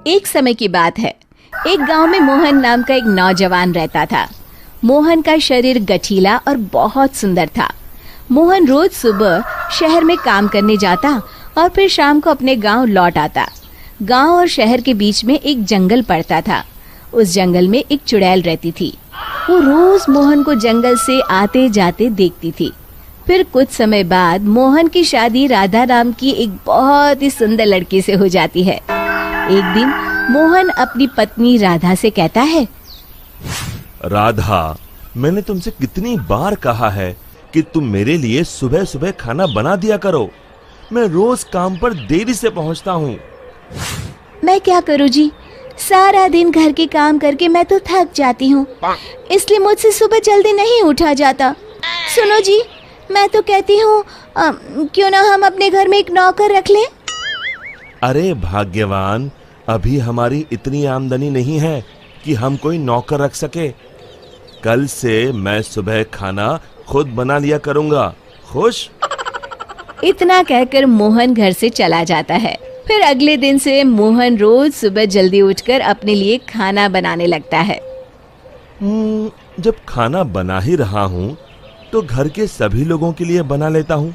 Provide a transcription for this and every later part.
एक समय की बात है। एक गांव में मोहन नाम का एक नौजवान रहता था। मोहन का शरीर गठीला और बहुत सुंदर था। मोहन रोज सुबह शहर में काम करने जाता और फिर शाम को अपने गांव लौट आता। गांव और शहर के बीच में एक जंगल पड़ता था। उस जंगल में एक चुड़ैल रहती थी। वो रोज मोहन को जंगल से आते जाते देखती थी। फिर कुछ समय बाद मोहन की शादी राधा नाम की एक बहुत ही सुंदर लड़की से हो जाती है। एक दिन मोहन अपनी पत्नी राधा से कहता है, राधा, मैंने तुमसे कितनी बार कहा है कि तुम मेरे लिए सुबह सुबह खाना बना दिया करो। मैं रोज काम पर देरी से पहुंचता हूँ। मैं क्या करूँ जी, सारा दिन घर के काम करके मैं तो थक जाती हूँ, इसलिए मुझसे सुबह जल्दी नहीं उठा जाता। सुनो जी, मैं तो कहती हूँ क्यों ना हम अपने घर में एक नौकर रख लें। अरे भाग्यवान, अभी हमारी इतनी आमदनी नहीं है कि हम कोई नौकर रख सके। कल से मैं सुबह खाना खुद बना लिया करूँगा। खुश? इतना कहकर मोहन घर से चला जाता है। फिर अगले दिन से मोहन रोज सुबह जल्दी उठकर अपने लिए खाना बनाने लगता है। जब खाना बना ही रहा हूँ तो घर के सभी लोगों के लिए बना लेता हूँ।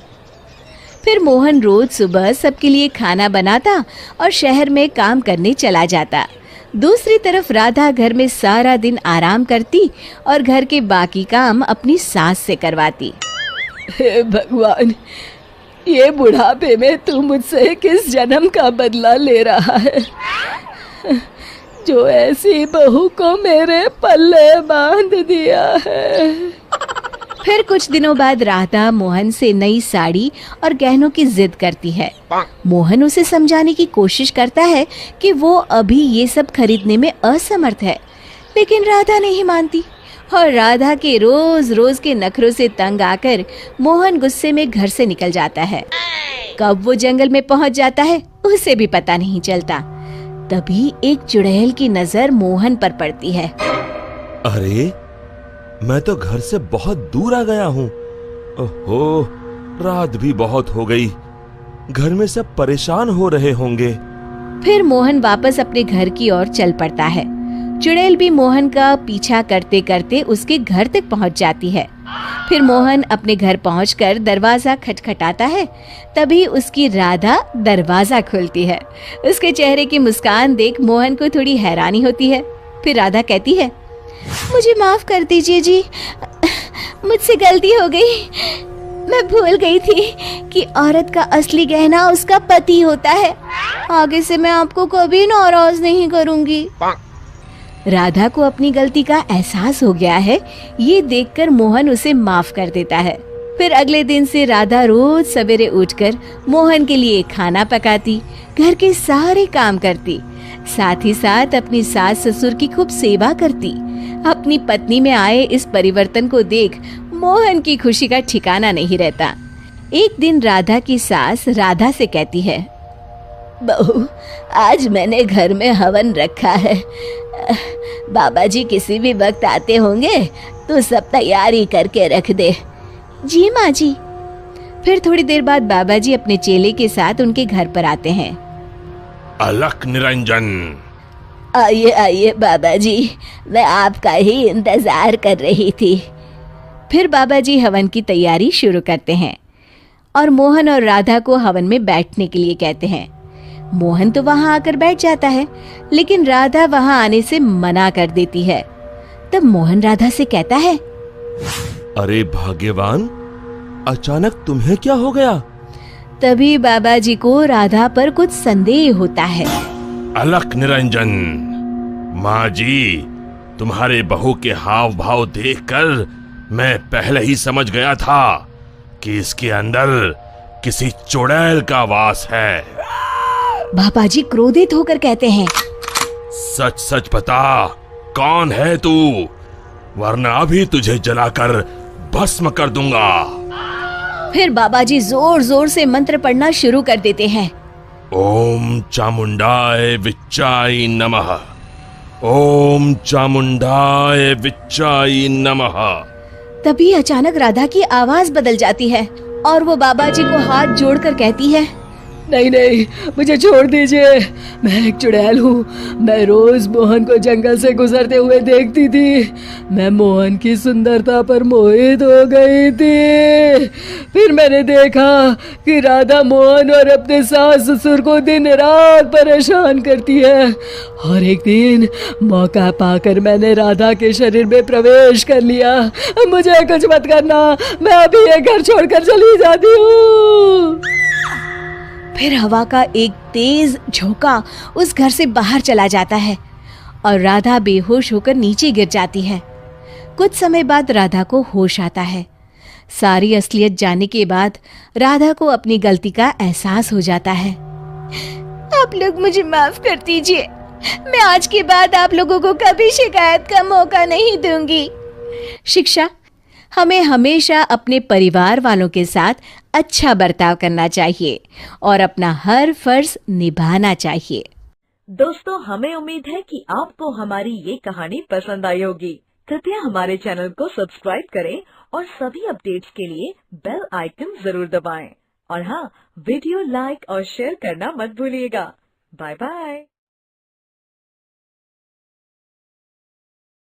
फिर मोहन रोज सुबह सबके लिए खाना बनाता और शहर में काम करने चला जाता। दूसरी तरफ राधा घर में सारा दिन आराम करती और घर के बाकी काम अपनी सास से करवाती। हे भगवान, ये बुढ़ापे में तू मुझसे किस जन्म का बदला ले रहा है, जो ऐसी बहू को मेरे पल्ले बांध दिया है। फिर कुछ दिनों बाद राधा मोहन से नई साड़ी और गहनों की जिद करती है। मोहन उसे समझाने की कोशिश करता है कि वो अभी ये सब खरीदने में असमर्थ है, लेकिन राधा नहीं मानती और राधा के रोज रोज के नखरों से तंग आकर मोहन गुस्से में घर से निकल जाता है। कब वो जंगल में पहुंच जाता है उसे भी पता नहीं चलता। तभी एक चुड़ैल की नजर मोहन पर पड़ती है। अरे, मैं तो घर से बहुत दूर आ गया हूँ। ओहो, रात भी बहुत हो गई। घर में सब परेशान हो रहे होंगे। फिर मोहन वापस अपने घर की ओर चल पड़ता है। चुड़ैल भी मोहन का पीछा करते करते उसके घर तक पहुंच जाती है। फिर मोहन अपने घर पहुंचकर दरवाजा खटखटाता है। तभी उसकी राधा दरवाजा खोलती है। उसके चेहरे की मुस्कान देख मोहन को थोड़ी हैरानी होती है। फिर राधा कहती है, मुझे माफ कर दीजिए जी, मुझसे गलती हो गई। मैं भूल गई थी कि औरत का असली गहना उसका पति होता है। आगे से मैं आपको कभी नाराज नहीं करूंगी। राधा को अपनी गलती का एहसास हो गया है। ये देखकर मोहन उसे माफ कर देता है। फिर अगले दिन से राधा रोज सवेरे उठकर मोहन के लिए खाना पकाती, घर के सारे काम करती, साथ ही साथ अपनी सास ससुर की खूब सेवा करती। अपनी पत्नी में आए इस परिवर्तन को देख मोहन की खुशी का ठिकाना नहीं रहता। एक दिन राधा की सास राधा से कहती है, बहू, आज मैंने घर में हवन रखा है। बाबा जी किसी भी वक्त आते होंगे तो सब तैयारी करके रख दे। जी माँ जी। फिर थोड़ी देर बाद बाबा जी अपने चेले के साथ उनके घर पर आते हैं। अलख निरंजन। आइए आइए बाबा जी, मैं आपका ही इंतजार कर रही थी। फिर बाबा जी हवन की तैयारी शुरू करते हैं और मोहन और राधा को हवन में बैठने के लिए कहते हैं। मोहन तो वहां आकर बैठ जाता है, लेकिन राधा वहां आने से मना कर देती है। तब मोहन राधा से कहता है, अरे भाग्यवान, अचानक तुम्हें क्या हो गया? तभी बाबा जी को राधा पर कुछ संदेह होता है। अलख निरंजन, माँ जी, तुम्हारे बहू के हाव भाव देखकर मैं पहले ही समझ गया था कि इसके अंदर किसी चुड़ैल का वास है। बाबा जी क्रोधित होकर कहते हैं, सच सच बता, कौन है तू, वरना अभी तुझे जलाकर भस्म कर दूंगा। फिर बाबा जी जोर जोर से मंत्र पढ़ना शुरू कर देते हैं। ओम चामुंडाय विच्चाय नमः, ओम चामुंडाय विच्चाय नमः। तभी अचानक राधा की आवाज बदल जाती है और वो बाबा जी को हाथ जोड़कर कहती है, नहीं नहीं, मुझे छोड़ दीजिए। मैं एक चुड़ैल हूँ। मैं रोज मोहन को जंगल से गुजरते हुए देखती थी। मैं मोहन की सुंदरता पर मोहित हो गई थी। फिर मैंने देखा कि राधा मोहन और अपने सास ससुर को दिन रात परेशान करती है, और एक दिन मौका पाकर मैंने राधा के शरीर में प्रवेश कर लिया। मुझे कुछ मत करना, मैं अभी ये घर छोड़कर चली जाती हूँ। फिर हवा का एक तेज झोंका उस घर से बाहर चला जाता है और राधा बेहोश होकर नीचे गिर जाती है। कुछ समय बाद राधा को होश आता है। सारी असलियत जानने के बाद राधा को अपनी गलती का एहसास हो जाता है। आप लोग मुझे माफ कर दीजिए। मैं आज के बाद आप लोगों को कभी शिकायत का मौका नहीं दूंगी। शिक्षा: हमें हमेशा अपने परिवार वालों के साथ अच्छा बर्ताव करना चाहिए और अपना हर फर्ज निभाना चाहिए। दोस्तों, हमें उम्मीद है कि आपको हमारी ये कहानी पसंद आई होगी। कृपया हमारे चैनल को सब्सक्राइब करें और सभी अपडेट्स के लिए बेल आइकन जरूर दबाएं। और हाँ, वीडियो लाइक और शेयर करना मत भूलिएगा। Bye bye.